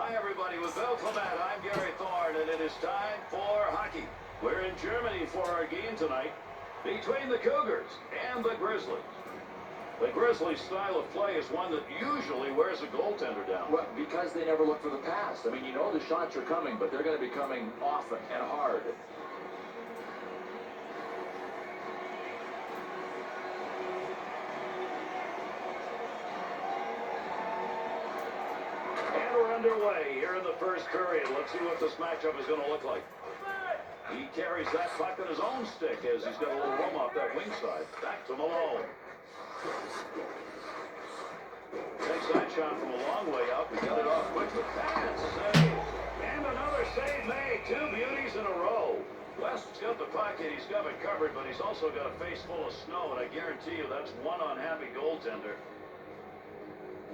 Hi, everybody. With Bill Clement, I'm Gary Thorne, and it is time for hockey. We're in Germany for our game tonight between the Cougars and the Grizzlies. The Grizzlies' style of play is one that usually wears a goaltender down. Well, because they never look for the pass. I mean, you know the shots are coming, but they're going to be coming often and hard. And we're underway here in the first period. Let's see what this matchup is going to look like. He carries that puck on his own stick as he's got a little room off that wing side. Back to Malone. Takes that shot from a long way out. We got it off quickly. That's save. And another save made. Two beauties in a row. West's got the puck and he's got it covered, but he's also got a face full of snow, and I guarantee you that's one unhappy goaltender.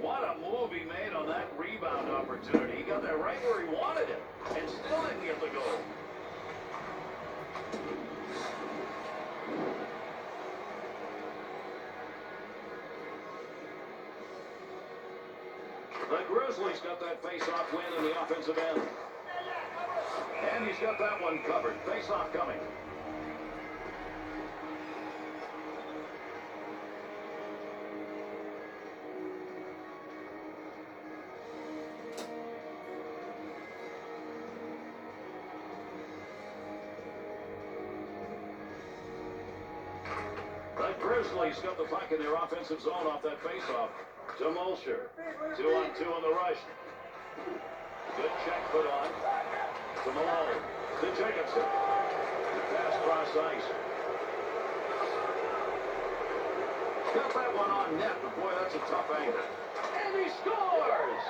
What a move he made on that rebound opportunity. He got that right where he wanted it and still didn't get the goal. The Grizzlies got that face-off win in the offensive end. And he's got that one covered. Face-off coming. The Grizzlies got the puck in their offensive zone off that face-off. To Mulcher. 2-on-2 on the rush. Good check put on. To Malone. To Jacobson. Pass cross ice. Got that one on net, but boy, that's a tough angle. And he scores!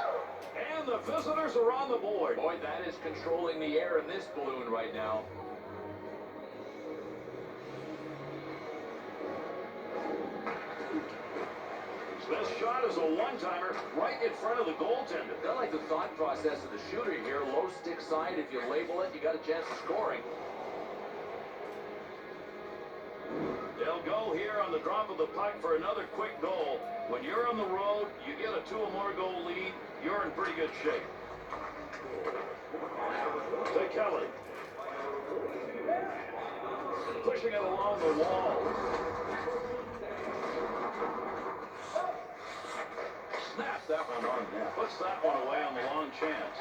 And the visitors are on the board. Boy, that is controlling the air in this balloon right now. Smith's shot is a one-timer right in front of the goaltender. I like the thought process of the shooter here. Low stick side, if you label it, you got a chance of scoring. They'll go here on the drop of the puck for another quick goal. When you're on the road, you get a 2 or more goal lead, you're in pretty good shape. To Kelly. Pushing it along the wall. Snaps that one on net. Puts that one away on the long chance.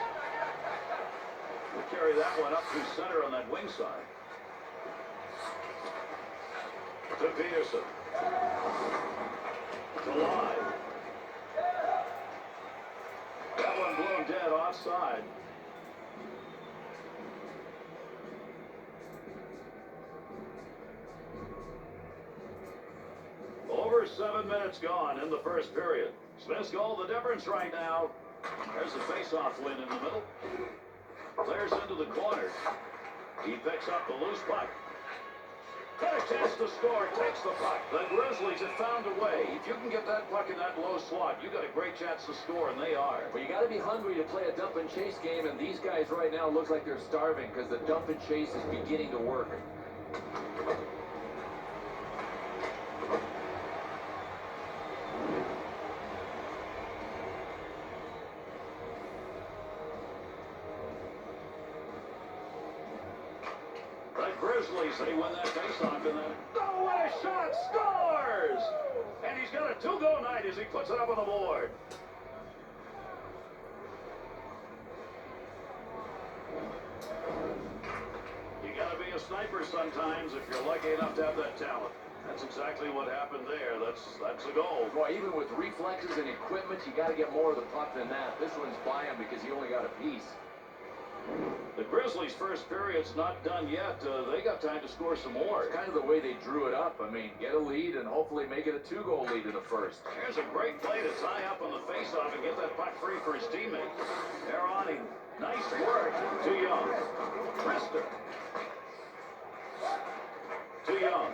We'll carry that one up through center on that wing side. To Peterson. To Line. That one blown dead offside. Over 7 minutes gone in the first period. Smith's goal the difference right now. There's the face-off win in the middle. Clears into the corner. He picks up the loose puck. Got a chance to score, takes the puck. The Grizzlies have found a way. If you can get that puck in that low slot, you got a great chance to score, and they are. Well, you got to be hungry to play a dump and chase game, and these guys right now look like they're starving because the dump and chase is beginning to work. The Grizzlies, they win that faceoff in that. Oh, what a shot! Scores! And he's got a 2-goal night as he puts it up on the board. You gotta be a sniper sometimes if you're lucky enough to have that talent. That's exactly what happened there. That's a goal. Boy, even with reflexes and equipment, you got to get more of the puck than that. This one's by him because he only got a piece. The Grizzlies' first period's not done yet. They got time to score some more. It's kind of the way they drew it up. I mean, get a lead and hopefully make it a 2-goal lead in the first. Here's a great play to tie up on the faceoff and get that puck free for his teammate. They're on him. Nice work. Too young. Krister. Too young.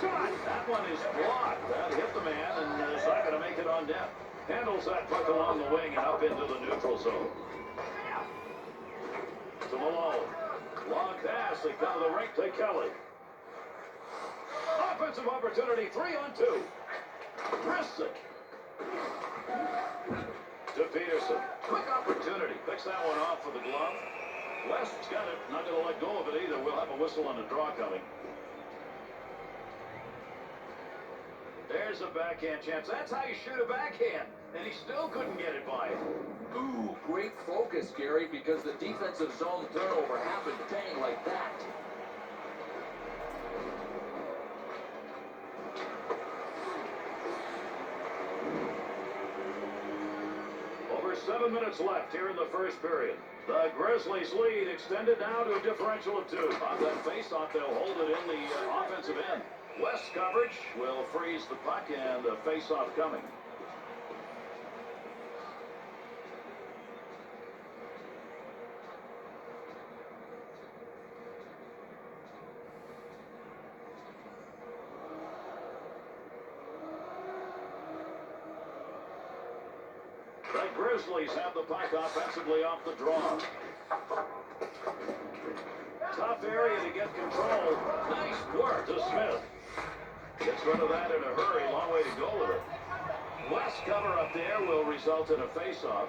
Shot! That one is blocked. That hit the man and is not going to make it on net. Handles that puck along the wing and up into the neutral zone. To Malone. Long pass. They come to the rink to Kelly. Up offensive opportunity, 3-on-2. Brisson. To Peterson. Quick opportunity. Picks that one off with the glove. West's got it. Not going to let go of it either. We'll have a whistle on the draw coming. There's a backhand chance. That's how you shoot a backhand. And he still couldn't get it by it. Ooh, great focus, Gary, because the defensive zone turnover happened bang like that. Over 7 minutes left here in the first period. The Grizzlies lead extended now to a differential of 2. On that faceoff, they'll hold it in the offensive end. West coverage will freeze the puck and a faceoff coming. The Grizzlies have the puck offensively off the draw. Tough area to get control. Nice work to Smith. Gets rid of that in a hurry. Long way to go with it. West cover up there will result in a face-off.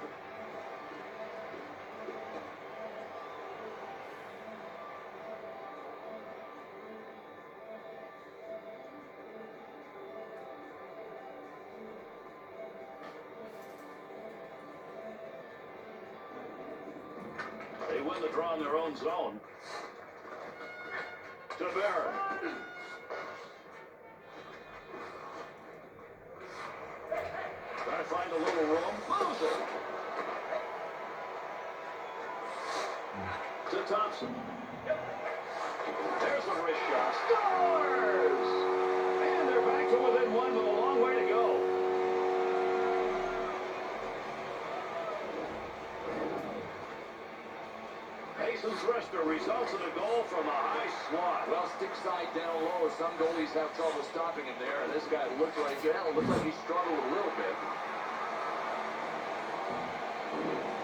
They win the draw in their own zone. To Barron. Trying to find a little room. Lose it. To Thompson. There's a wrist shot. Scores! And they're back to within 1 with a long way to go. Mason's wrister results in a goal from a high slot. Well, stick side down low. Some goalies have trouble stopping him there, and this guy looked like he struggled a little bit.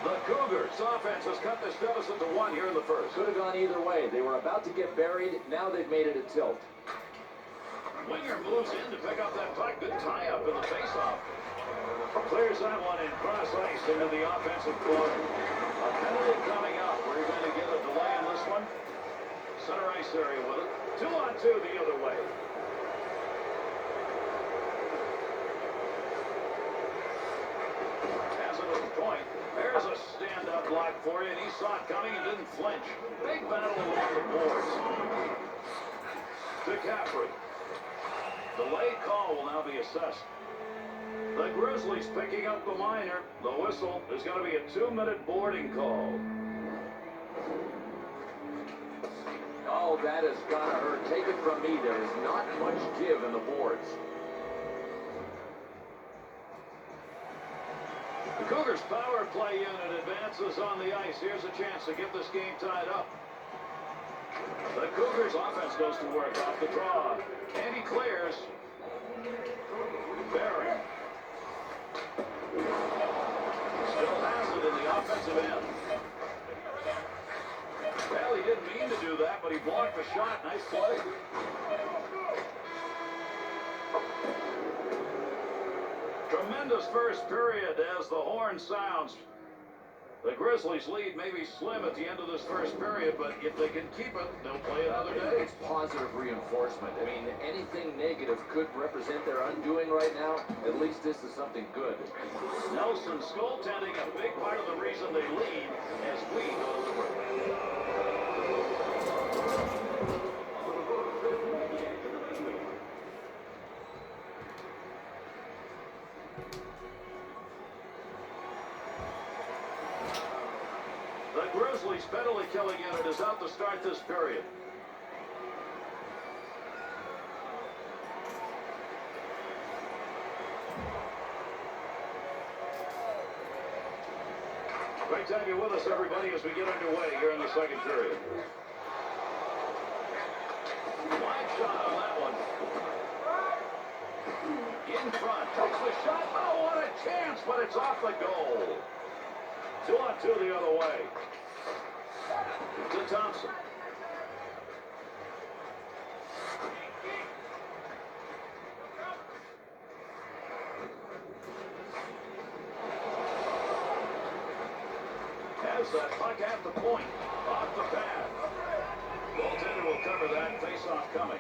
The Cougars offense has cut this deficit to 1 here in the first. Could have gone either way. They were about to get buried. Now they've made it a tilt. Winger moves in to pick up that puck. Good tie-up in the face-off. Clears that one in cross ice into the offensive corner. A penalty coming up. We're going to get a delay on this one. Center ice area with it. 2-on-2 the other way. Has it at the point. There's a stand-up block for you, and he saw it coming and didn't flinch. Big battle along the boards. To Caffrey. Delayed call will now be assessed. The Grizzlies picking up the minor. The whistle is going to be a 2-minute boarding call. Oh, that has got to hurt. Take it from me. There is not much give in the boards. The Cougars' power play unit advances on the ice. Here's a chance to get this game tied up. The Cougars' offense goes to work off the draw. And he clears. Barry. Still has it in the offensive end. Well, he didn't mean to do that, but he blocked the shot. Nice play. Tremendous first period as the horn sounds. The Grizzlies' lead may be slim at the end of this first period, but if they can keep it, they'll play another day. It's positive reinforcement. I mean, anything negative could represent their undoing right now. At least this is something good. Nelson's goaltending a big part of the reason they lead as we go to the break. The Grizzlies' penalty killing unit is out to start this period. Great to have you with us, everybody, as we get underway here in the second period. Wide shot on that one. In front, takes the shot. Oh, what a chance, but it's off the goal. 2-on-2 the other way. To Thompson. has that puck at the point. Off the pad. Goaltender will cover that. Face-off coming.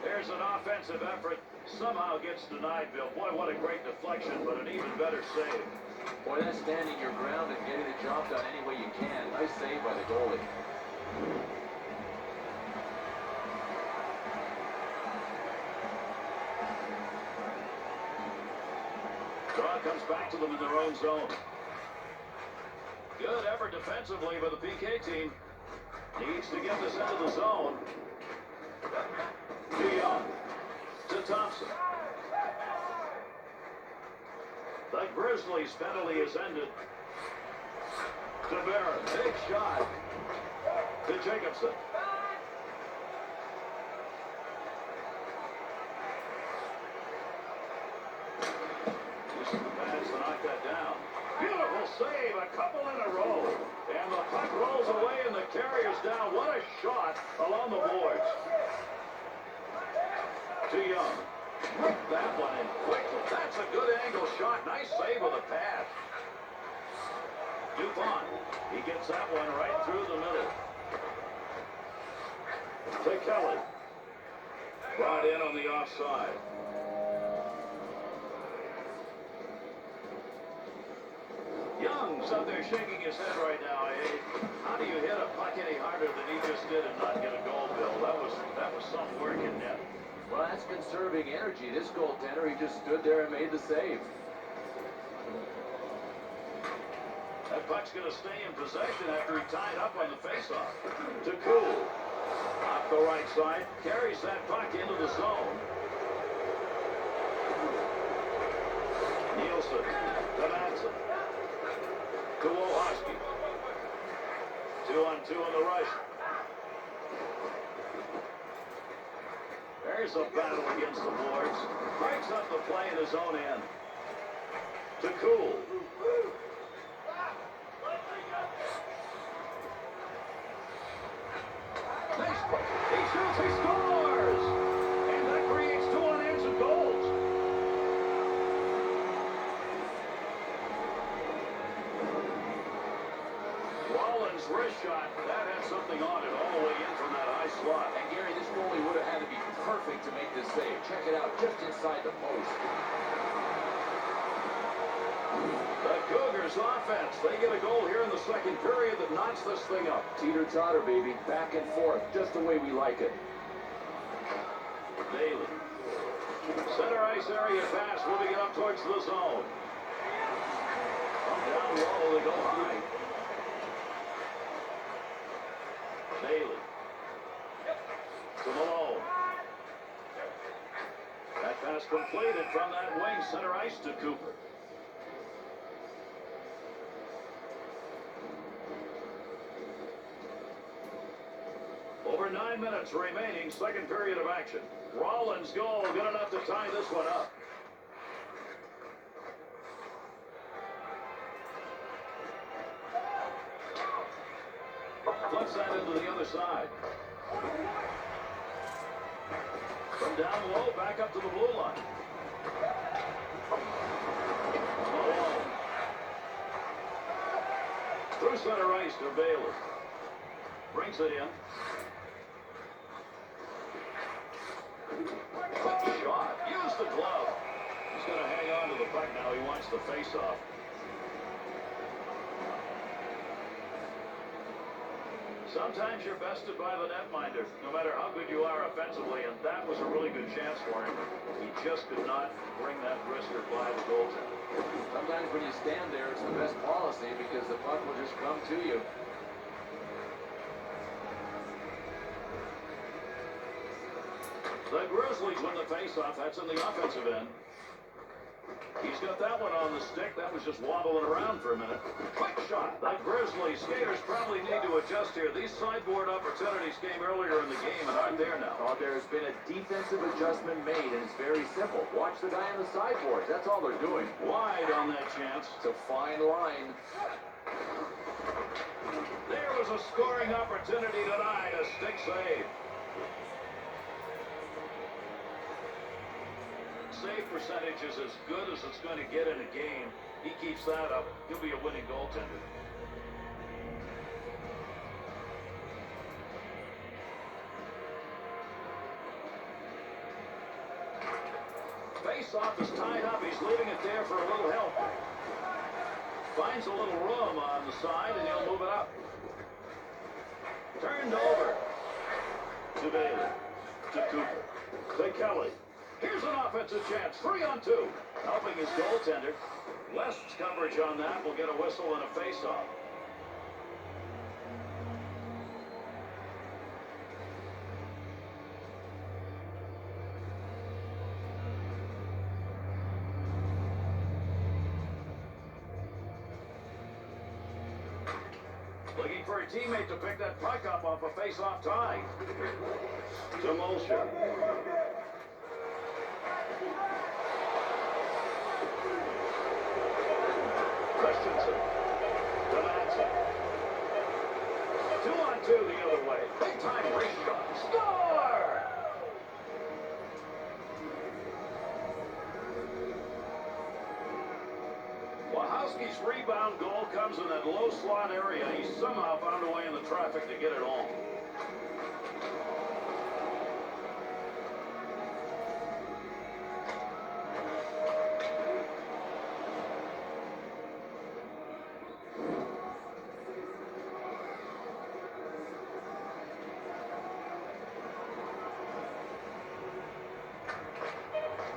There's an offensive effort. Somehow gets denied, Bill. Boy, what a great deflection, but an even better save. Boy, that's standing your ground and getting the job done any way you can. Nice save by the goalie. Draw comes back to them in their own zone. Good effort defensively by the PK team. Needs to get this into the zone. To Young. To Thompson. The Grizzlies' penalty is ended. To Barron. Big shot. To Jacobson. Using the pads to knock that down. Beautiful save. A couple in a row. And the puck rolls away and the carrier's down. What a shot along the boards. To Young. Whip that one in quickly. That's a good angle shot. Nice save with a pad. Dupont. He gets that one right through the middle. To Kelly. Brought in on the offside. Young's up there shaking his head right now. How do you hit a puck any harder than he just did and not get a goal, Bill? That was some work in net. Well, that's conserving energy. This goaltender, he just stood there and made the save. That puck's going to stay in possession after he tied up on the faceoff. To Cool. Off the right side. Carries that puck into the zone. Nielsen. To Madsen. To Wohoski. 2-on-2 on the right. There's a battle against the boards. Breaks up the play in his own end. To Cool. Nice play. He shoots, he scores! And that creates 2 unanswered goals. Rollins' wrist shot. That had something on it all the way in from that high slot. And Gary, this goalie would have had to be perfect to make this save. Check it out, just inside the post. The Cougars offense. They get a goal here in the second period that knocks this thing up. Teeter-totter, baby. Back and forth, just the way we like it. Daly. Center ice area pass, moving it up towards the zone. From down low, they go high. Daly. To Malone. That pass completed from that wing, center ice to Cooper. Over 9 minutes remaining, second period of action. Rollins' goal, good enough to tie this one up. Flips that into the other side. From down low, back up to the blue line. Malone. Through center ice to Baylor. Brings it in. Quick shot. Use the glove. He's going to hang on to the puck now. He wants the face-off. Sometimes you're bested by the netminder, no matter how good you are offensively, and that was a really good chance for him. He just could not bring that wrister by the goaltender. Sometimes when you stand there, it's the best policy because the puck will just come to you. The Grizzlies win the faceoff. That's in the offensive end. He's got that one on the stick. That was just wobbling around for a minute. Quick shot. The Grizzlies skaters probably need to adjust here. These sideboard opportunities came earlier in the game and aren't there now. Oh, there's been a defensive adjustment made, and it's very simple. Watch the guy on the sideboards. That's all they're doing. Wide on that chance. It's a fine line. There was a scoring opportunity denied. A stick save. Save percentage is as good as it's going to get in a game. He keeps that up, he'll be a winning goaltender. Face-off is tied up. He's leaving it there for a little help. Finds a little room on the side, and he'll move it up. Turned over. To Bailey. To Cooper. To Kelly. Here's an offensive chance. 3-on-2. Helping his goaltender. West's coverage on that will get a whistle and a face-off. Looking for a teammate to pick that puck up off a face-off tie. To Molsher. Christensen. To Madsen. 2-on-2 the other way. Big time race shot. Score! Wachowski's rebound goal comes in that low slot area. He somehow found a way in the traffic to get it home.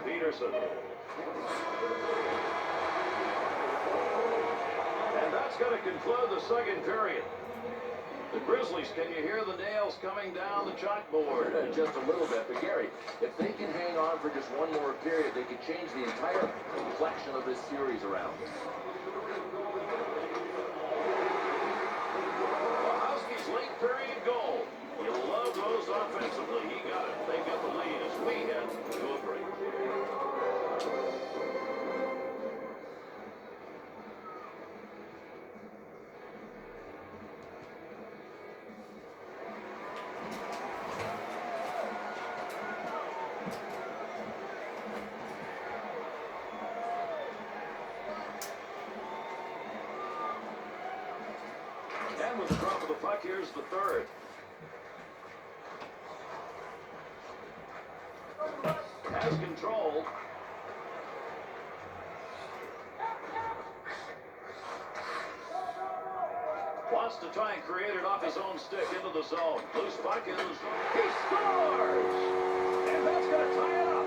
Peterson. And that's going to conclude the second period. The Grizzlies, can you hear the nails coming down the chalkboard? Just a little bit, but Gary, if they can hang on for just one more period, they could change the entire complexion of this series around. Wachowski's late period goal. You love those offensively. He got it. They got the lead as we head to a break. And with the drop of the puck, here's the third. Has control. Wants to try and create it off his own stick into the zone. Loose puck in the zone. He scores! And that's going to tie it up.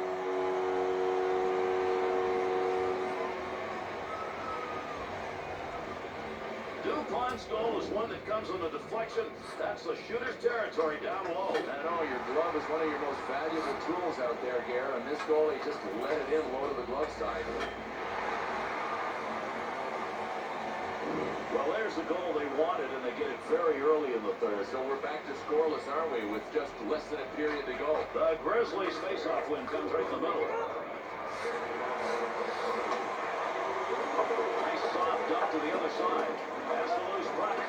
DuPont's goal is one that comes on a deflection. That's the shooter's territory down low. I know, your glove is one of your most valuable tools out there, Gare, and this goalie just let it in low to the glove side. Well, there's the goal they wanted, and they get it very early in the third. So we're back to scoreless, aren't we, with just less than a period to go? The Grizzlies' face-off win comes right in the middle. Nice soft dump to the other side. Has the loose puck.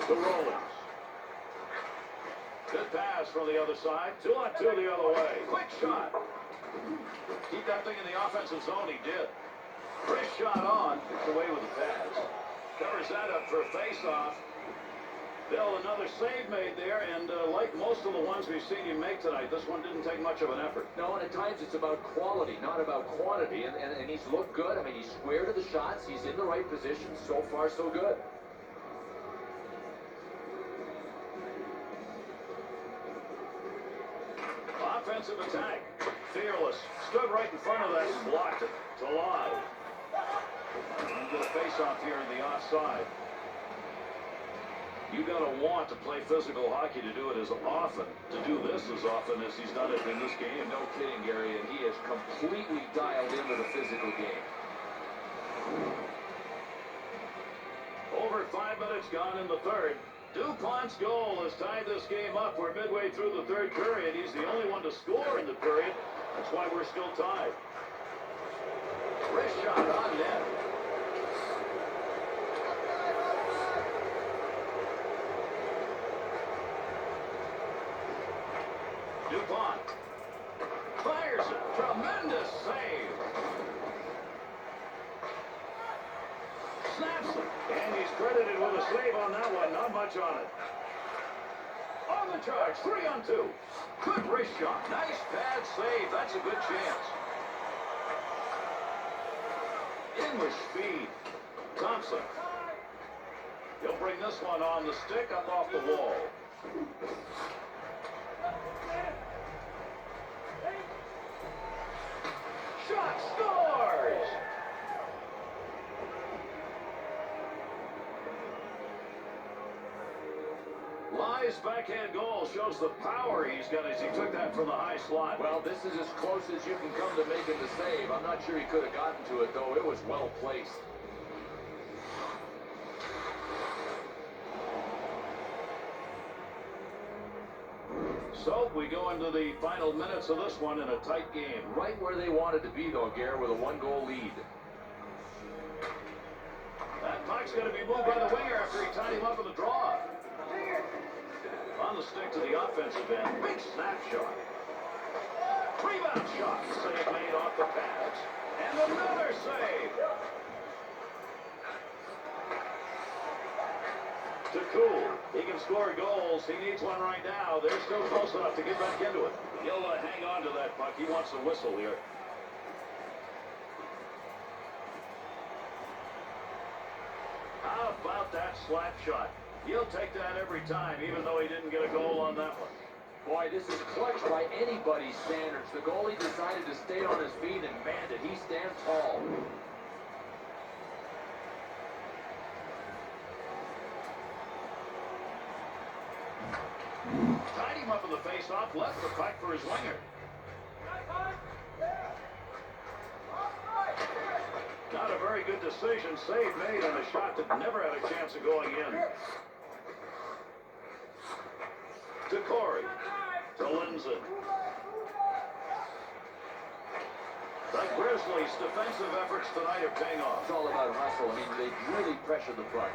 To Rollins. Good pass from the other side. 2-on-2 the other way. Quick shot. Keep that thing in the offensive zone. He did. Fresh shot on. Gets away with the pass. Covers that up for a face-off. Bill, another save made there, and like most of the ones we've seen him make tonight, this one didn't take much of an effort. No, and at times it's about quality, not about quantity, and he's looked good. I mean, he's square to the shots. He's in the right position. So far, so good. Offensive attack. Fearless. Stood right in front of that and blocked it. To Live. Into the face-off here in the offside. You got to want to play physical hockey to do it as often, to do this as often as he's done it in this game. No kidding, Gary, and he has completely dialed into the physical game. Over 5 minutes gone in the third. DuPont's goal has tied this game up. We're midway through the third period. He's the only one to score in the period. That's why we're still tied. Wrist shot on net. DuPont fires it. Tremendous save. credited with a save on that one. Not much on it. On the charge, 3-on-2. Good wrist shot. Nice pad save. That's a good chance. In with speed. Thompson. He'll bring this one on the stick up off the wall. Shot scores! Wise backhand goal shows the power he's got as he took that from the high slot. Well, this is as close as you can come to making the save. I'm not sure he could have gotten to it, though. It was well placed. So we go into the final minutes of this one in a tight game. Right where they wanted to be, though, Gare, with a one-goal lead. That puck's going to be moved by the winger after he tied him up in the draw. On the stick to the offensive end. Big snapshot. Rebound shot. Save made off the pads. And another save. To Cool. He can score goals. He needs one right now. They're still close enough to get back into it. He'll hang on to that puck. He wants a whistle here. How about that slap shot? He'll take that every time, even though he didn't get a goal on that one. Boy, this is clutch by anybody's standards. The goalie decided to stay on his feet, and man, did he stand tall. Tied him up in the face-off, left the puck for his winger. Not a very good decision. Save made on a shot that never had a chance of going in. To Corey. To Lindzen. The Grizzlies' defensive efforts tonight are paying off. It's all about hustle. I mean, they really pressured the puck.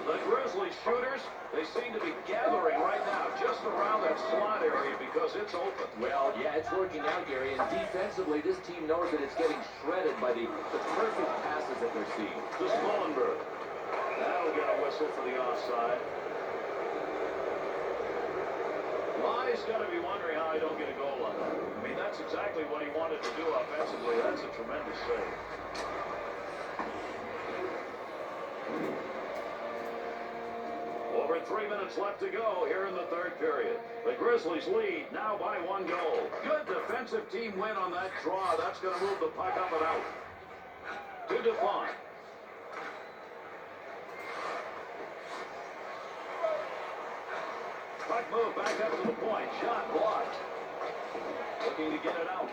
The Grizzlies shooters, they seem to be gathering right now just around that slot area because it's open. Well, yeah, it's working out, Gary, and defensively, this team knows that it's getting shredded by the perfect passes that they're seeing. To Smollenberg. That'll get a whistle for the offside. Wise got to be wondering how I don't get a goal on that. I mean, that's exactly what he wanted to do offensively. That's a tremendous save. Over 3 minutes left to go here in the third period. The Grizzlies lead now by 1 goal. Good defensive team win on that draw. That's going to move the puck up and out. To Define. Puck move back up to the point. Shot blocked. Looking to get it out.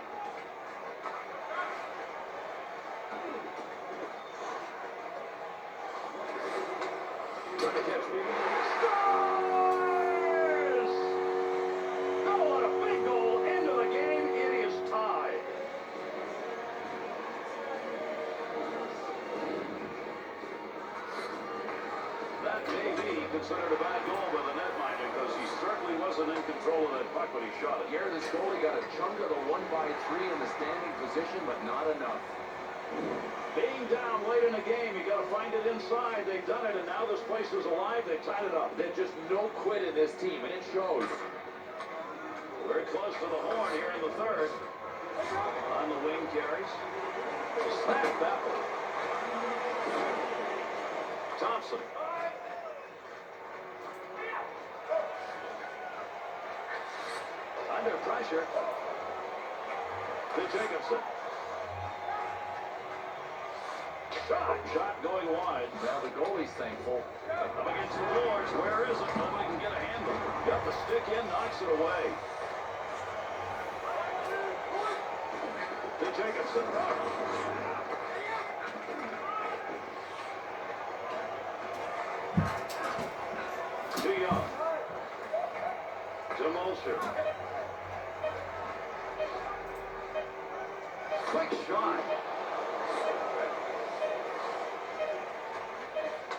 Trying to catch me. Scores! Goal and a big goal into the game. It is tied. That may be considered a bad goal by the netminder because he certainly wasn't in control of that puck when he shot it. Here, this goalie got a chunk of the 1-by-3 in the standing position, but not enough. Being down late in the game, you got to find it inside. They've done it, and now this place is alive. They've tied it up. There's just no quit in this team, and it shows. Very close to the horn here in the third. On the wing carries. Snap that one. Thompson. Under pressure. To Jacobson. Shot going wide. Now the goalie's thankful. Up against the boards. Where is it? Nobody can get a handle. Got the stick in, knocks it away. To Jacobson. To Young. To Mulcher. Quick shot.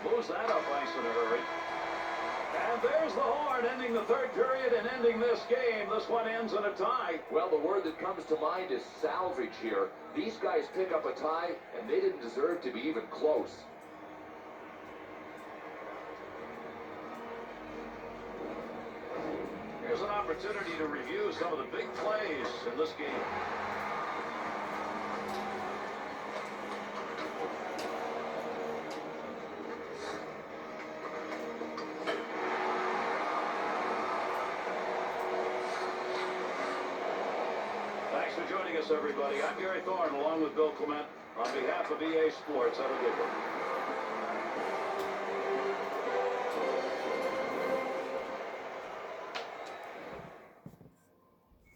Moves that up ice in a hurry. And there's the horn, ending the third period and ending this game. This one ends in a tie. Well, the word that comes to mind is salvage here. These guys pick up a tie, and they didn't deserve to be even close. Here's an opportunity to review some of the big plays in this game. Thanks for joining us, everybody. I'm Gary Thorne, along with Bill Clement. On behalf of EA Sports, have a good one.